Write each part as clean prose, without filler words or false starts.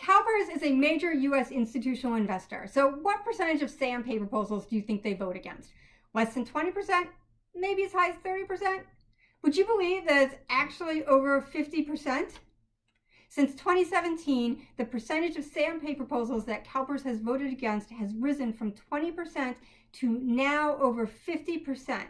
CalPERS is a major U.S. institutional investor. So what percentage of SAM pay proposals do you think they vote against? Less than 20%? Maybe as high as 30%? Would you believe that it's actually over 50%? Since 2017, the percentage of SAM pay proposals that CalPERS has voted against has risen from 20% to now over 50%.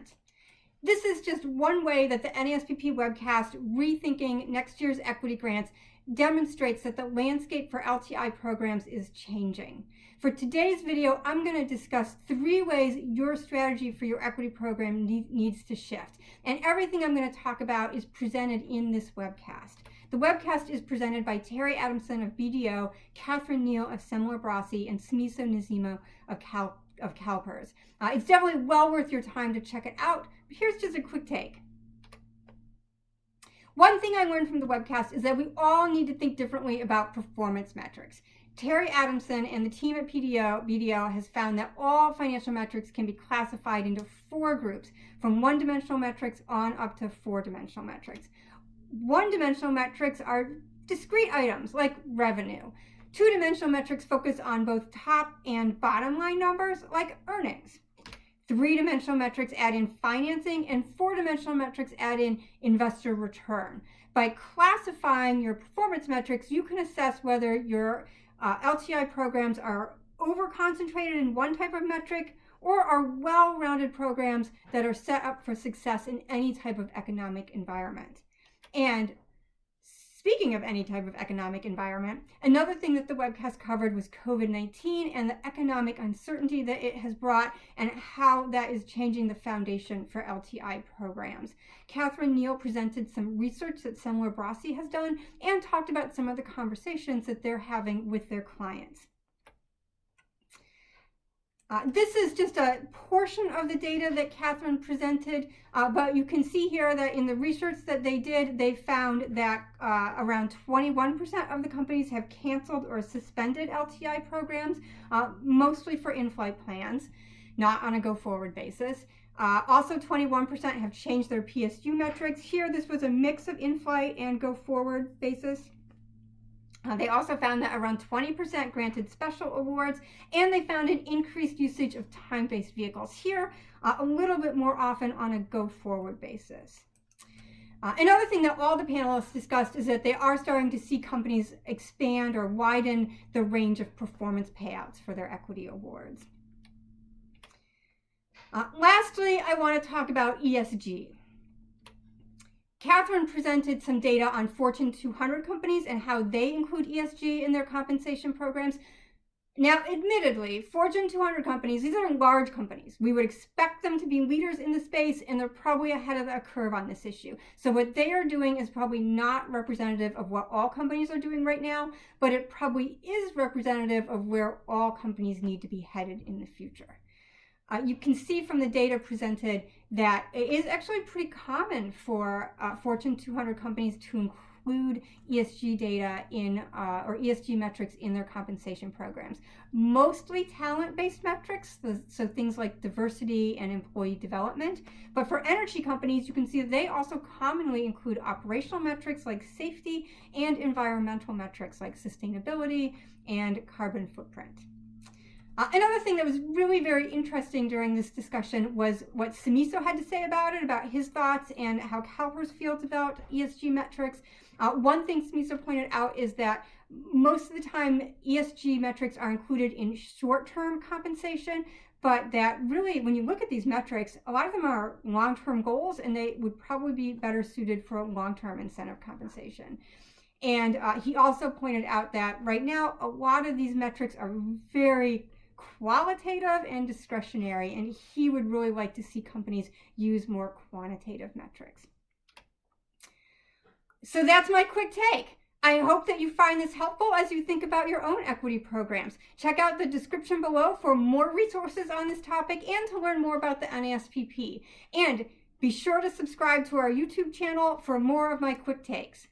This is just one way that the NASPP webcast, Rethinking Next Year's Equity Grants, demonstrates that the landscape for LTI programs is changing. For today's video, I'm going to discuss 3 ways your strategy for your equity program needs to shift. And everything I'm going to talk about is presented in this webcast. The webcast is presented by Terry Adamson of BDO, Catherine Neal of Semler Brossi, and Smiso Nazimo of CalPERS. It's definitely well worth your time to check it out, but here's just a quick take. One thing I learned from the webcast is that we all need to think differently about performance metrics. Terry Adamson and the team at BDO has found that all financial metrics can be classified into 4 groups, from one-dimensional metrics on up to 4-dimensional metrics. One-dimensional metrics are discrete items like revenue. 2-dimensional metrics focus on both top and bottom line numbers like earnings. 3-dimensional metrics add in financing, and 4-dimensional metrics add in investor return. By classifying your performance metrics, you can assess whether your LTI programs are over-concentrated in one type of metric or are well-rounded programs that are set up for success in any type of economic environment. And speaking of any type of economic environment, another thing that the webcast covered was COVID-19 and the economic uncertainty that it has brought and how that is changing the foundation for LTI programs. Catherine Neal presented some research that Semler Brossi has done and talked about some of the conversations that they're having with their clients. This is just a portion of the data that Catherine presented, but you can see here that in the research that they did, they found that around 21% of the companies have canceled or suspended LTI programs, mostly for in-flight plans, not on a go-forward basis. Also, 21% have changed their PSU metrics. Here, this was a mix of in-flight and go-forward basis. They also found that around 20% granted special awards, and they found an increased usage of time-based vehicles. Here, a little bit more often on a go-forward basis. Another thing that all the panelists discussed is that they are starting to see companies expand or widen the range of performance payouts for their equity awards. Lastly, I want to talk about ESG. Catherine presented some data on Fortune 200 companies and how they include ESG in their compensation programs. Now, admittedly, Fortune 200 companies, these are large companies. We would expect them to be leaders in the space, and they're probably ahead of the curve on this issue. So what they are doing is probably not representative of what all companies are doing right now, but it probably is representative of where all companies need to be headed in the future. You can see from the data presented that it is actually pretty common for Fortune 200 companies to include ESG data in or ESG metrics in their compensation programs. Mostly talent-based metrics, so things like diversity and employee development. But for energy companies, you can see that they also commonly include operational metrics like safety and environmental metrics like sustainability and carbon footprint. Another thing that was really very interesting during this discussion was what Smiso had to say about it, about his thoughts and how CalPERS feels about ESG metrics. One thing Smiso pointed out is that most of the time ESG metrics are included in short-term compensation, but that really, when you look at these metrics, a lot of them are long-term goals, and they would probably be better suited for long-term incentive compensation. And he also pointed out that right now, a lot of these metrics are very qualitative and discretionary, and he would really like to see companies use more quantitative metrics. So that's my quick take. I hope that you find this helpful as you think about your own equity programs. Check out the description below for more resources on this topic and to learn more about the NASPP. And be sure to subscribe to our YouTube channel for more of my quick takes.